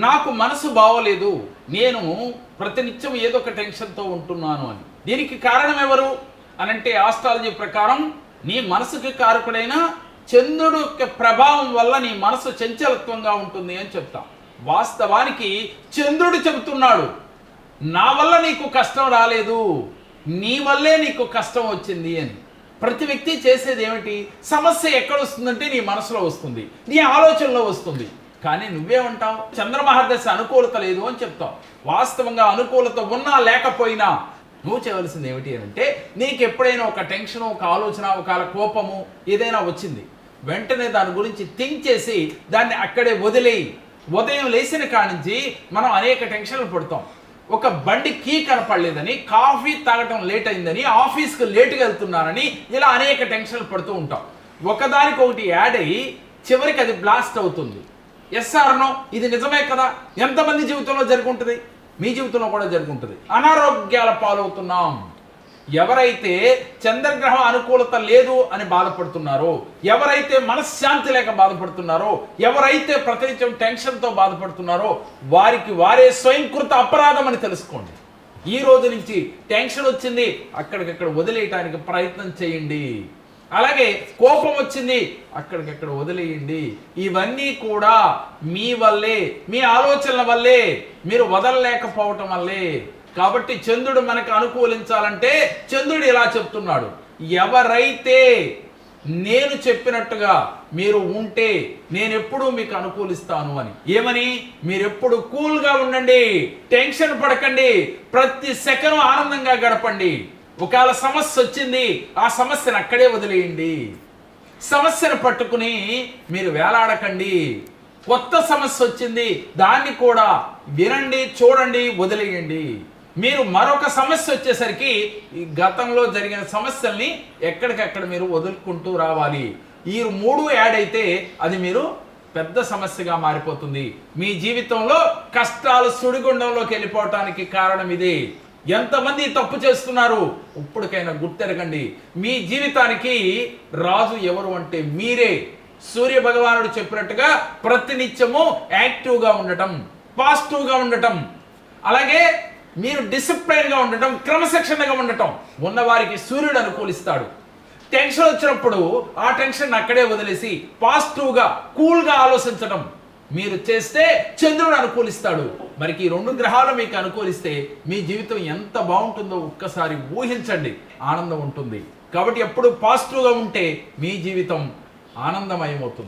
నాకు మనసు బాగోలేదు, నేను ప్రతినిత్యం ఏదో ఒక టెన్షన్తో ఉంటున్నాను అని. దీనికి కారణం ఎవరు అనంటే ఆస్ట్రాలజీ ప్రకారం నీ మనసుకి కారకుడైన చంద్రుడు యొక్క ప్రభావం వల్ల నీ మనసు చంచలత్వంగా ఉంటుంది అని చెప్తాం. వాస్తవానికి చంద్రుడు చెబుతున్నాడు, నా వల్ల నీకు కష్టం రాలేదు, నీ వల్లే నీకు కష్టం వచ్చింది అని. ప్రతి వ్యక్తి చేసేది ఏమిటి? సమస్య ఎక్కడ వస్తుందంటే నీ మనసులో వస్తుంది, నీ ఆలోచనలో వస్తుంది. కానీ నువ్వేమంటావు? చంద్రమహర్దశ అనుకూలత లేదు అని చెప్తావు. వాస్తవంగా అనుకూలత ఉన్నా లేకపోయినా నువ్వు చేయవలసింది ఏమిటి అని అంటే, నీకు ఎప్పుడైనా ఒక టెన్షన్, ఒక ఆలోచన, ఒక కోపము ఏదైనా వచ్చింది, వెంటనే దాని గురించి థింక్ చేసి దాన్ని అక్కడే వదిలేయి. ఉదయం లేచిన కాడి నుంచి మనం అనేక టెన్షన్లు పడతాం. ఒక బండి కీ కనపడలేదని, కాఫీ తాగటం లేట్ అయిందని, ఆఫీస్కి లేట్గా వెళ్తున్నానని, ఇలా అనేక టెన్షన్లు పడుతూ ఉంటాం. ఒకదానికి ఒకటి యాడ్ అయ్యి చివరికి అది బ్లాస్ట్ అవుతుంది. ఎస్ఆర్నో ఇది నిజమే కదా? ఎంతమంది జీవితంలో జరుగుంటుంది? మీ జీవితంలో కూడా జరుగుంటుంది. అనారోగ్యాల పాలవుతున్నాం. ఎవరైతే చంద్రగ్రహం అనుకూలత లేదు అని బాధపడుతున్నారో, ఎవరైతే మనశ్శాంతి లేక బాధపడుతున్నారో, ఎవరైతే ప్రతినిత్యం టెన్షన్తో బాధపడుతున్నారో వారికి వారే స్వయంకృత అపరాధం అని తెలుసుకోండి. ఈ రోజు నుంచి టెన్షన్ వచ్చింది, అక్కడికక్కడ వదిలేయటానికి ప్రయత్నం చేయండి. అలాగే కోపం వచ్చింది, అక్కడికక్కడ వదిలేయండి. ఇవన్నీ కూడా మీ వల్లే, మీ ఆలోచనల వల్లే, మీరు వదలలేకపోవటం వల్లే. కాబట్టి చంద్రుడు మనకు అనుకూలించాలంటే చంద్రుడు ఇలా చెప్తున్నాడు, ఎవరైతే నేను చెప్పినట్టుగా మీరు ఉంటే నేను ఎప్పుడూ మీకు అనుకూలిస్తాను అని. ఏమని? మీరెప్పుడు కూల్గా ఉండండి, టెన్షన్ పడకండి, ప్రతి సెకను ఆనందంగా గడపండి. ఒకవేళ సమస్య వచ్చింది, ఆ సమస్యను అక్కడే వదిలేయండి. సమస్యను పట్టుకుని మీరు వేలాడకండి. కొత్త సమస్య వచ్చింది, దాన్ని కూడా వినండి, చూడండి, వదిలేయండి. మీరు మరొక సమస్య వచ్చేసరికి ఈ గతంలో జరిగిన సమస్యల్ని ఎక్కడికక్కడ మీరు వదులుకుంటూ రావాలి. ఈ మూడు యాడ్ అయితే అది మీరు పెద్ద సమస్యగా మారిపోతుంది. మీ జీవితంలో కష్టాలు సుడిగుండంలోకి వెళ్ళిపోవటానికి కారణం ఇదే. ఎంతమంది తప్పు చేస్తున్నారు? ఇప్పటికైనా గుర్తెరగండి. మీ జీవితానికి రాజు ఎవరు అంటే మీరే. సూర్య భగవానుడు చెప్పినట్టుగా ప్రతినిత్యము యాక్టివ్గా ఉండటం, పాజిటివ్గా ఉండటం, అలాగే మీరు డిసిప్లైన్గా ఉండటం, క్రమశిక్షణగా ఉండటం ఉన్నవారికి సూర్యుడు అనుకూలిస్తాడు. టెన్షన్ వచ్చినప్పుడు ఆ టెన్షన్ అక్కడే వదిలేసి పాజిటివ్గా, కూల్గా ఆలోచించడం మీరు చేస్తే చంద్రుడు అనుకూలిస్తాడు. మరికి ఈ రెండు గ్రహాలు మీకు అనుకూలిస్తే మీ జీవితం ఎంత బాగుంటుందో ఒక్కసారి ఊహించండి. ఆనందం ఉంటుంది. కాబట్టి ఎప్పుడు పాజిటివ్గా ఉంటే మీ జీవితం ఆనందమయమవుతుంది.